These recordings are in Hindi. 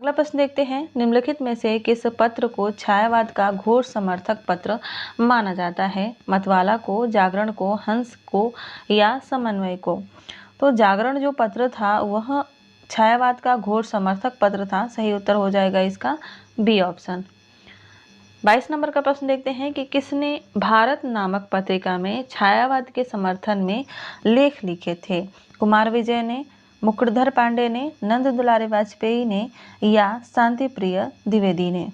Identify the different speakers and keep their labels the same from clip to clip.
Speaker 1: अगला प्रश्न देखते हैं, निम्नलिखित में से किस पत्र को छायावाद का घोर समर्थक पत्र माना जाता है? मतवाला को, जागरण को, हंस को या समन्वय को? तो जागरण जो पत्र था वह छायावाद का घोर समर्थक पत्र था। सही उत्तर हो जाएगा इसका बी ऑप्शन। 22 नंबर का प्रश्न देखते हैं कि किसने भारत नामक पत्रिका में छायावाद के समर्थन में लेख लिखे थे? कुमार विजय ने, मुकुटधर पांडे ने, नंद दुलारे वाजपेयी ने या शांति प्रिय द्विवेदी ने?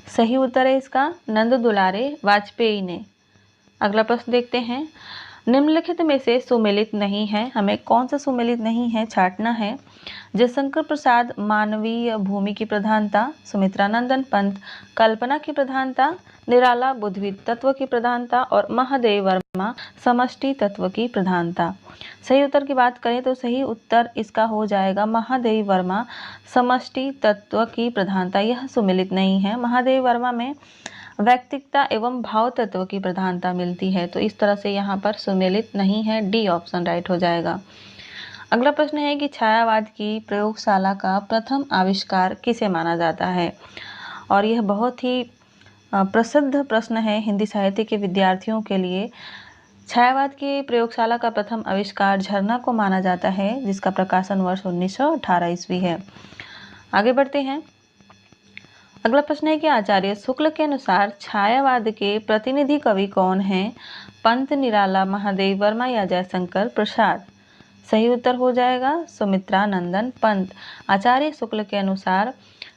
Speaker 1: सही उत्तर है इसका नंद दुलारे वाजपेयी ने। अगला प्रश्न देखते हैं, निम्नलिखित में से सुमेलित नहीं है, हमें कौन सा सुमेलित नहीं है छांटना है। जयशंकर प्रसाद मानवीय भूमि की प्रधानता, सुमित्रानंदन पंत कल्पना की प्रधानता, निराला बुद्धिविद तत्व की प्रधानता और महादेव वर्मा समष्टि तत्व की प्रधानता। सही उत्तर की बात करें तो सही उत्तर इसका हो जाएगा महादेव वर्मा समष्टि तत्व की प्रधानता। यह सुमेलित नहीं है। महादेव वर्मा में व्यक्तिकता एवं भाव तत्व की प्रधानता मिलती है, तो इस तरह से यहाँ पर सुमेलित नहीं है। डी ऑप्शन राइट हो जाएगा। अगला प्रश्न है कि छायावाद की प्रयोगशाला का प्रथम आविष्कार किसे माना जाता है? और यह बहुत ही प्रसिद्ध प्रश्न है हिंदी साहित्य के विद्यार्थियों के लिए। छायावाद की प्रयोगशाला का प्रथम आविष्कार झरना को माना जाता है, जिसका प्रकाशन वर्ष 1918 ईस्वी है। आगे बढ़ते हैं। अगला प्रश्न है कि आचार्य शुक्ल के अनुसार छायावाद के प्रतिनिधि कवि कौन हैं? पंत, निराला, महादेव वर्मा या जयशंकर प्रसाद? सही उत्तर हो जाएगा सुमित्रानंदन पंत। आचार्य शुक्ल के अनुसार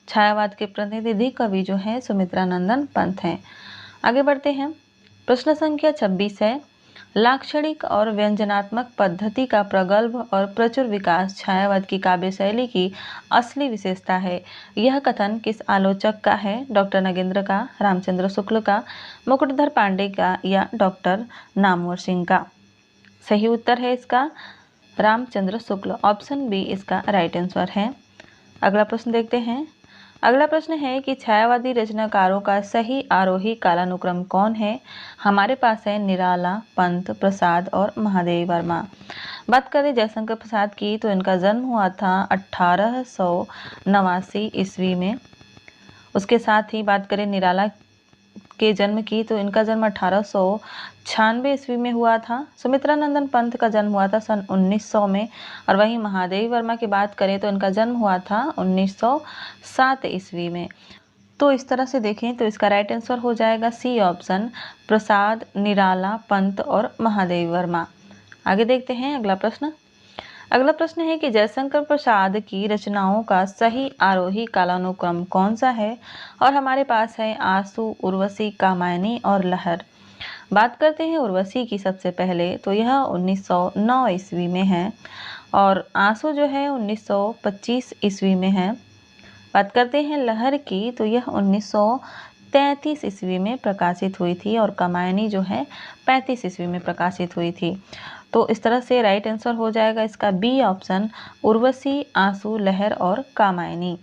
Speaker 1: छायावाद के प्रतिनिधि कवि जो हैं सुमित्रानंदन पंत हैं। आगे बढ़ते हैं। प्रश्न संख्या 26 है, लाक्षणिक और व्यंजनात्मक पद्धति का प्रगल्भ और प्रचुर विकास छायावाद की काव्य शैली की असली विशेषता है। यह कथन किस आलोचक का है? डॉक्टर नगेंद्र का, रामचंद्र शुक्ल का, मुकुटधर पांडे का या डॉक्टर नामवर सिंह का? सही उत्तर है इसका रामचंद्र शुक्ल। ऑप्शन बी इसका राइट आंसर है। अगला प्रश्न देखते हैं। अगला प्रश्न है कि छायावादी रचनाकारों का सही आरोही कालानुक्रम कौन है? हमारे पास है निराला, पंत, प्रसाद और महादेव वर्मा। बात करें जयशंकर प्रसाद की तो इनका जन्म हुआ था 1889 ईस्वी में। उसके साथ ही बात करें निराला के जन्म की तो इनका जन्म 1896 ईस्वी में हुआ था। सुमित्रानंदन पंत का जन्म हुआ था सन 1900 में। और वहीं महादेव वर्मा की बात करें तो इनका जन्म हुआ था 1907 ईस्वी में। तो इस तरह से देखें तो इसका राइट आंसर हो जाएगा सी ऑप्शन, प्रसाद, निराला, पंत और महादेव वर्मा। आगे देखते हैं अगला प्रश्न। अगला प्रश्न है कि जयशंकर प्रसाद की रचनाओं का सही आरोही कालानुक्रम कौन सा है? और हमारे पास है आंसू, उर्वशी, कामायनी और लहर। बात करते हैं उर्वशी की सबसे पहले तो यह 1909 ईस्वी में है और आंसू जो है 1925 ईस्वी में है। बात करते हैं लहर की तो यह 1933 ईस्वी में प्रकाशित हुई थी और कामायनी जो है 35 ईस्वी में प्रकाशित हुई थी। तो इस तरह से राइट आंसर हो जाएगा इसका बी ऑप्शन, उर्वशी, आंसू, लहर और कामायनी।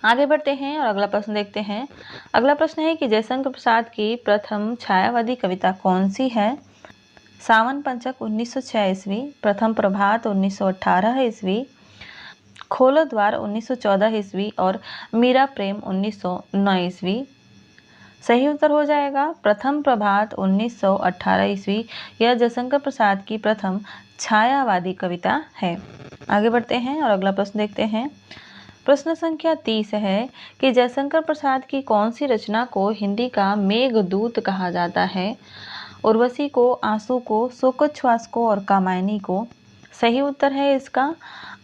Speaker 1: आगे बढ़ते हैं और अगला प्रश्न देखते हैं। अगला प्रश्न है कि जयशंकर प्रसाद की प्रथम छायावादी कविता कौन सी है? सावन पंचक 1906 ईस्वी, प्रथम प्रभात 1918 ईस्वी, खोलो द्वार 1914 ईस्वी और मीरा प्रेम 1909 ईस्वी। सही उत्तर हो जाएगा प्रथम प्रभात 1918 ईस्वी। यह जयशंकर प्रसाद की प्रथम छायावादी कविता है। आगे बढ़ते हैं और अगला प्रश्न देखते हैं। प्रश्न संख्या 30 है कि जयशंकर प्रसाद की कौन सी रचना को हिंदी का मेघदूत कहा जाता है? उर्वशी को, आंसू को, शोकोच्छ्वास को और कामायनी को? सही उत्तर है इसका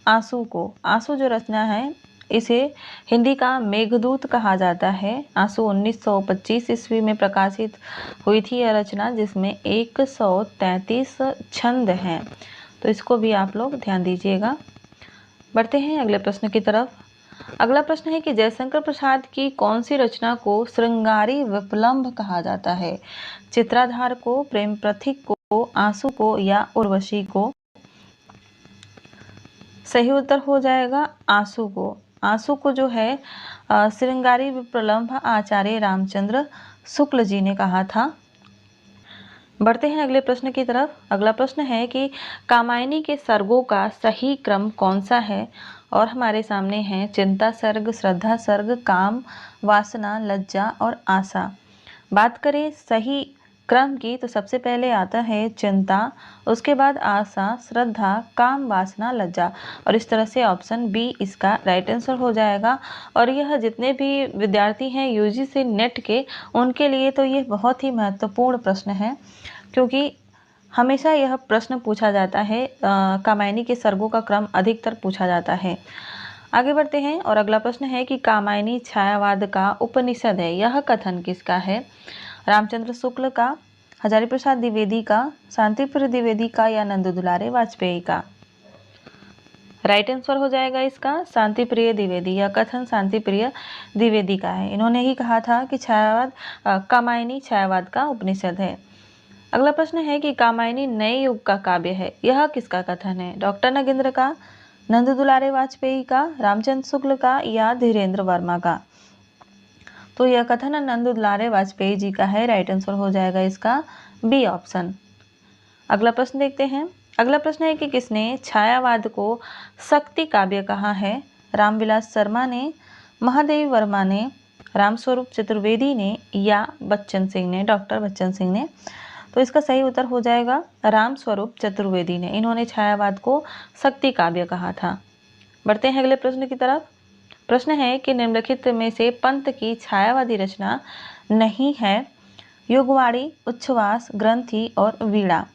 Speaker 1: आंसू को। आंसू जो रचना है इसे हिंदी का मेघदूत कहा जाता है। आंसू 1925 ईस्वी में प्रकाशित हुई थी यह रचना, जिसमें 133 छंद हैं। तो इसको भी आप लोग ध्यान दीजिएगा। बढ़ते हैं अगले प्रश्न की तरफ। अगला प्रश्न है कि जयशंकर प्रसाद की कौन सी रचना को श्रृंगारी विप्लंब कहा जाता है? चित्राधार को, प्रेम प्रतीक को, आंसू को या उर्वशी को? सही उत्तर हो जाएगा आंसू को। आंसू को जो है श्रृंगारी विप्लंब आचार्य रामचंद्र शुक्ल जी ने कहा था। बढ़ते हैं अगले प्रश्न की तरफ। अगला प्रश्न है कि कामायनी के सर्गों का सही क्रम कौन सा है? और हमारे सामने है चिंता सर्ग, श्रद्धा सर्ग, काम, वासना, लज्जा और आशा। बात करें सही क्रम की तो सबसे पहले आता है चिंता, उसके बाद आशा, श्रद्धा, काम, वासना, लज्जा। और इस तरह से ऑप्शन बी इसका राइट आंसर हो जाएगा। और यह जितने भी विद्यार्थी हैं यूजीसी नेट के, उनके लिए तो ये बहुत ही महत्वपूर्ण प्रश्न है, क्योंकि हमेशा यह प्रश्न पूछा जाता है। कामायनी के सर्गों का क्रम अधिकतर पूछा जाता है। आगे बढ़ते हैं और अगला प्रश्न है कि कामायनी छायावाद का उपनिषद है, यह कथन किसका है? रामचंद्र शुक्ल का, हजारी प्रसाद द्विवेदी का, शांतिप्रिय द्विवेदी का या नंद दुलारे वाजपेयी का? राइट आंसर हो जाएगा इसका शांतिप्रिय द्विवेदी। यह कथन शांतिप्रिय द्विवेदी का है। इन्होंने ही कहा था कि कामायनी छायावाद का उपनिषद है। अगला प्रश्न है कि कामायनी नए युग का काव्य है, यह किसका कथन है? डॉक्टर नगेंद्र का, नंद दुलारे वाजपेयी का, रामचंद्र शुक्ल का या धीरेन्द्र वर्मा का? तो यह कथन नंद दुलारे वाजपेयी जी का है। राइट आंसर हो जाएगा इसका बी ऑप्शन। अगला प्रश्न देखते हैं। अगला प्रश्न है कि किसने छायावाद को शक्ति काव्य कहा है? रामविलास शर्मा ने, महादेवी वर्मा ने, रामस्वरूप चतुर्वेदी ने या बच्चन सिंह ने, डॉक्टर बच्चन सिंह ने? तो इसका सही उत्तर हो जाएगा रामस्वरूप चतुर्वेदी ने। इन्होंने छायावाद को शक्ति काव्य कहा था। बढ़ते हैं अगले प्रश्न की तरफ। प्रश्न है कि निम्नलिखित में से पंत की छायावादी रचना नहीं है? युगवाणी, उच्छ्वास, ग्रंथि और वीणा।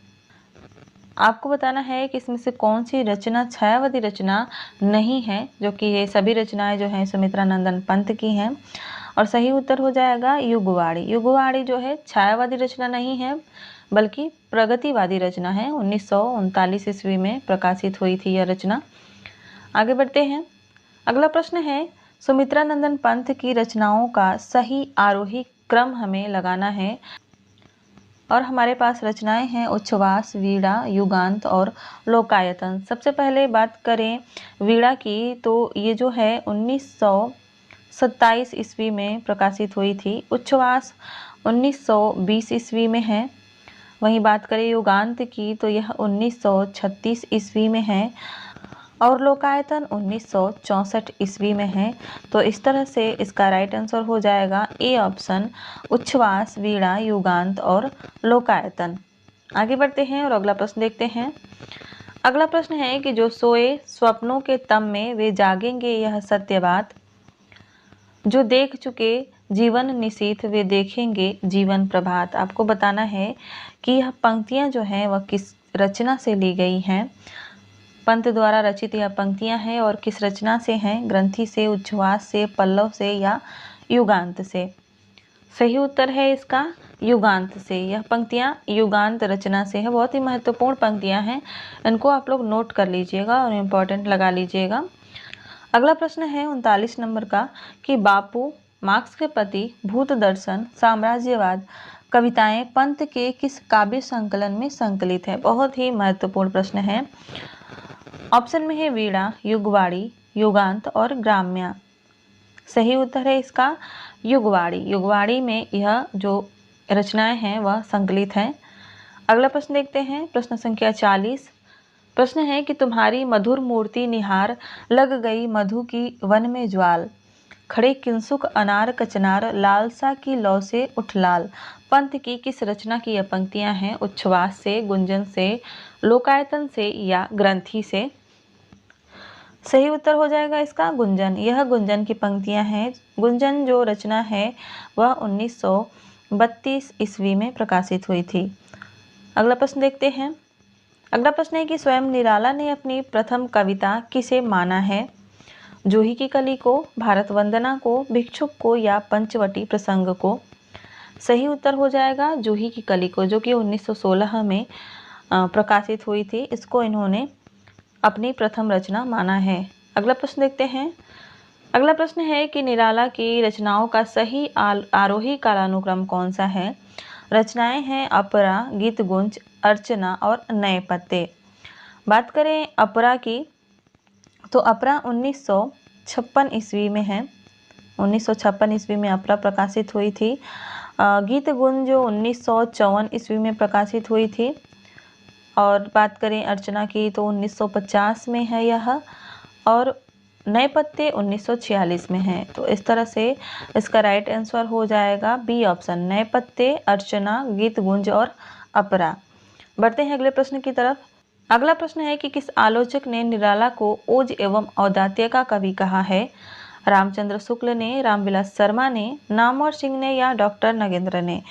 Speaker 1: आपको बताना है कि इसमें से कौन सी रचना छायावादी रचना नहीं है, जो कि ये सभी रचनाएं जो हैं सुमित्रा नंदन पंत की हैं। और सही उत्तर हो जाएगा युगवाणी। युगवाणी जो है छायावादी रचना नहीं है, बल्कि प्रगतिवादी रचना है। 1939 ईस्वी में प्रकाशित हुई थी यह रचना। आगे बढ़ते हैं। अगला प्रश्न है सुमित्रा नंदन पंत की रचनाओं का सही आरोही क्रम हमें लगाना है। और हमारे पास रचनाएं हैं उच्छ्वास, वीणा, युगांत और लोकायतन। सबसे पहले बात करें वीणा की, तो ये जो है 1927 ईस्वी में प्रकाशित हुई थी। उच्छ्वास 1920 ईस्वी में है। वहीं बात करें युगांत की तो यह 1936 ईस्वी में है और लोकायतन 1964 ईस्वी में है। तो इस तरह से इसका राइट आंसर हो जाएगा ए ऑप्शन, उच्छ्वास, वीणा, युगांत और लोकायतन। आगे बढ़ते हैं और अगला प्रश्न देखते हैं। अगला प्रश्न है कि जो सोए स्वप्नों के तम में वे जागेंगे, यह सत्य बात। जो देख चुके जीवन निशीथ वे देखेंगे जीवन प्रभात। आपको बताना है कि यह पंक्तियां जो हैं वह किस रचना से ली गई हैं। पंत द्वारा रचित यह पंक्तियां हैं और किस रचना से हैं? ग्रंथि से, उच्छ्वास से, पल्लव से या युगांत से? सही उत्तर है इसका युगांत से। यह पंक्तियां युगांत रचना से है। बहुत ही महत्वपूर्ण पंक्तियां हैं, इनको आप लोग नोट कर लीजिएगा और इम्पोर्टेंट लगा लीजिएगा। अगला प्रश्न है 39 नंबर का कि बापू, मार्क्स के पति, भूत दर्शन, साम्राज्यवाद कविताएं पंत के किस काव्य संकलन में संकलित है? बहुत ही महत्वपूर्ण प्रश्न है। ऑप्शन में है वीणा, युगवाणी, युगांत और ग्राम्या। सही उत्तर है इसका युगवाणी। युगवाणी में यह जो रचनाएं हैं वह संकलित हैं। अगला प्रश्न देखते हैं, प्रश्न संख्या 40। प्रश्न है कि तुम्हारी मधुर मूर्ति निहार लग गई मधु की वन में ज्वाल। खड़े किंसुक अनार कचनार लालसा की लौ से उठ लाल। पंत की किस रचना की यह पंक्तियां हैं? उच्छ्वास से, गुंजन से, लोकायतन से या ग्रंथि से? सही उत्तर हो जाएगा इसका गुंजन। यह गुंजन की पंक्तियां हैं। गुंजन जो रचना है वह 1932 ईस्वी में प्रकाशित हुई थी। अगला प्रश्न देखते हैं। अगला प्रश्न है कि स्वयं निराला ने अपनी प्रथम कविता किसे माना है? जूही की कली को, भारत वंदना को, भिक्षुक को या पंचवटी प्रसंग को? सही उत्तर हो जाएगा जूही की कली को, जो कि 1916 में प्रकाशित हुई थी। इसको इन्होंने अपनी प्रथम रचना माना है। अगला प्रश्न देखते हैं। अगला प्रश्न है कि निराला की रचनाओं का सही आरोही कालानुक्रम कौन सा है? रचनाएं हैं अपरा, गीत गुंज, अर्चना और नए पत्ते। बात करें अपरा की तो अपरा 1956 ईस्वी में है। 1956 ईस्वी में अपरा प्रकाशित हुई थी। गीत गुंज जो 1954 ईस्वी में प्रकाशित हुई थी। और बात करें अर्चना की तो 1950 में है यह, और नए पत्ते 1946 में है। तो इस तरह से इसका राइट आंसर हो जाएगा बी ऑप्शन, नए पत्ते, अर्चना, गीत गुंज और अपरा। बढ़ते हैं अगले प्रश्न की तरफ। अगला प्रश्न है कि किस आलोचक ने निराला को ओज एवं औदात्य का कवि कहा है? रामचंद्र शुक्ल ने, रामविलास शर्मा ने, नामवर सिंह ने या डॉक्टर नगेंद्र ने?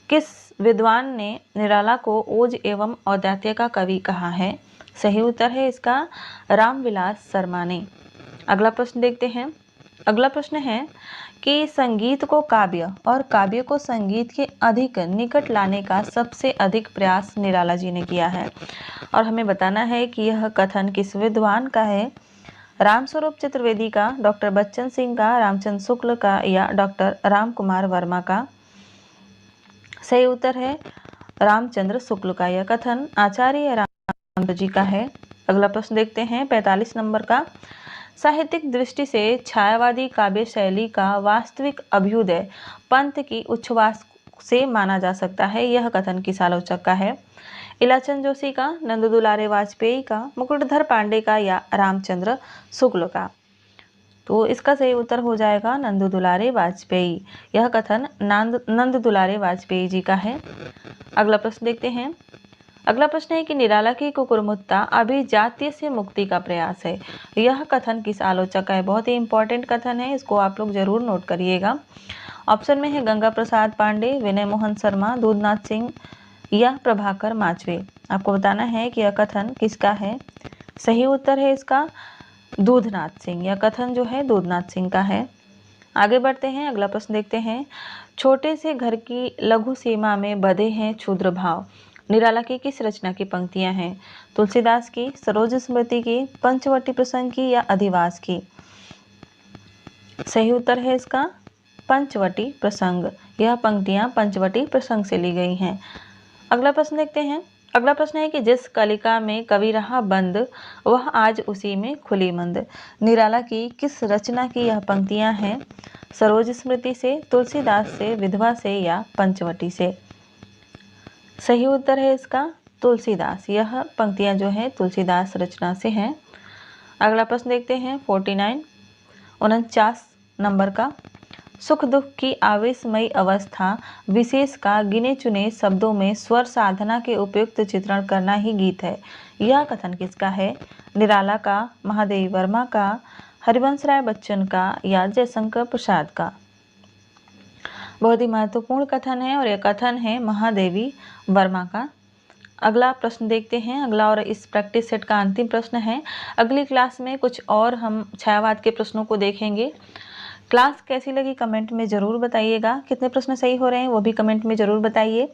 Speaker 1: किस विद्वान ने निराला को ओज एवं औदात्य का कवि कहा है? सही उत्तर है इसका रामविलास शर्मा ने। अगला प्रश्न देखते हैं। अगला प्रश्न है कि संगीत को काव्य और काव्य को संगीत के अधिक निकट लाने का सबसे अधिक प्रयास निराला जी ने किया है, और हमें बताना है कि यह कथन किस विद्वान का है? रामस्वरूप चतुर्वेदी का, डॉक्टर बच्चन सिंह का, रामचंद्र शुक्ल का या डॉक्टर राम कुमार वर्मा का? सही उत्तर है रामचंद्र शुक्ल का। यह कथन आचार्य रामचंद्र जी का है। अगला प्रश्न देखते हैं 45 नंबर का। साहित्यिक दृष्टि से छायावादी काव्य शैली का वास्तविक अभ्युदय पंत की उच्छ्वास से माना जा सकता है। यह कथन किस आलोचक का है? इलाचंद जोशी का, नंद दुलारे वाजपेयी का, मुकुटधर पांडे का या रामचंद्र शुक्ल का? तो इसका सही उत्तर हो जाएगा नंद दुलारे वाजपेयी। यह कथन नंद दुलारे वाजपेयी जी का है। अगला प्रश्न देखते हैं। अगला प्रश्न है कि निराला की कुकुरमुत्ता अभिजात्य से मुक्ति का प्रयास है। यह कथन किस आलोचक का है? बहुत ही इंपॉर्टेंट कथन है, इसको आप लोग जरूर नोट करिएगा। ऑप्शन में है गंगा प्रसाद पांडे, विनय मोहन शर्मा, दूधनाथ सिंह या प्रभाकर माचवे। आपको बताना है कि यह कथन किसका है। सही उत्तर है इसका दूधनाथ सिंह। यह कथन जो है दूधनाथ सिंह का है। आगे बढ़ते हैं। अगला प्रश्न देखते हैं। छोटे से घर की लघु सीमा में बधे हैं क्षुद्र भाव। निराला की किस रचना की पंक्तियां हैं? तुलसीदास की, सरोज स्मृति की, पंचवटी प्रसंग की या अधिवास की? सही उत्तर है इसका पंचवटी प्रसंग। यह पंक्तियां पंचवटी प्रसंग से ली गई हैं। अगला प्रश्न देखते हैं। अगला प्रश्न है कि जिस कलिका में कवि रहा बंद, वह आज उसी में खुली मंद। निराला की किस रचना की यह पंक्तियां हैं? सरोज स्मृति से, तुलसीदास से, विधवा से या पंचवटी से? सही उत्तर है इसका तुलसीदास। यह पंक्तियां जो है तुलसीदास रचना से हैं। अगला प्रश्न देखते हैं 49 नंबर का। सुख दुख की आवेशमयी अवस्था विशेष का गिने चुने शब्दों में स्वर साधना के उपयुक्त चित्रण करना ही गीत है। यह कथन किसका है? निराला का, महादेवी वर्मा का, हरिवंश राय बच्चन का या जयशंकर प्रसाद का? बहुत ही महत्वपूर्ण कथन है और यह कथन है महादेवी वर्मा का। अगला प्रश्न देखते हैं। अगला और इस प्रैक्टिस सेट का अंतिम प्रश्न है। अगली क्लास में कुछ और हम छायावाद के प्रश्नों को देखेंगे। क्लास कैसी लगी कमेंट में ज़रूर बताइएगा। कितने प्रश्न सही हो रहे हैं वो भी कमेंट में ज़रूर बताइए।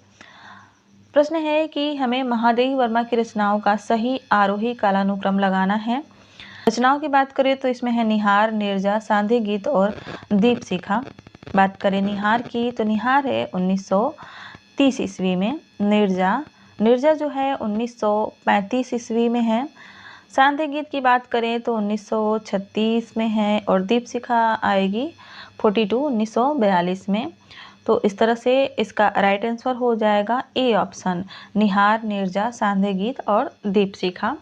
Speaker 1: प्रश्न है कि हमें महादेवी वर्मा की रचनाओं का सही आरोही कालानुक्रम लगाना है। रचनाओं की बात करें तो इसमें है निहार, नीरजा, सांध्य गीत और दीपशिखा। बात करें निहार की तो निहार है 1930 ईस्वी में। नीरजा जो है 1935 ईस्वी में है। सांध्य गीत की बात करें तो 1936 में है और दीपशिखा आएगी 1942 में। तो इस तरह से इसका राइट आंसर हो जाएगा ए ऑप्शन, निहार, नीरजा, सांध्य गीत और दीपशिखा।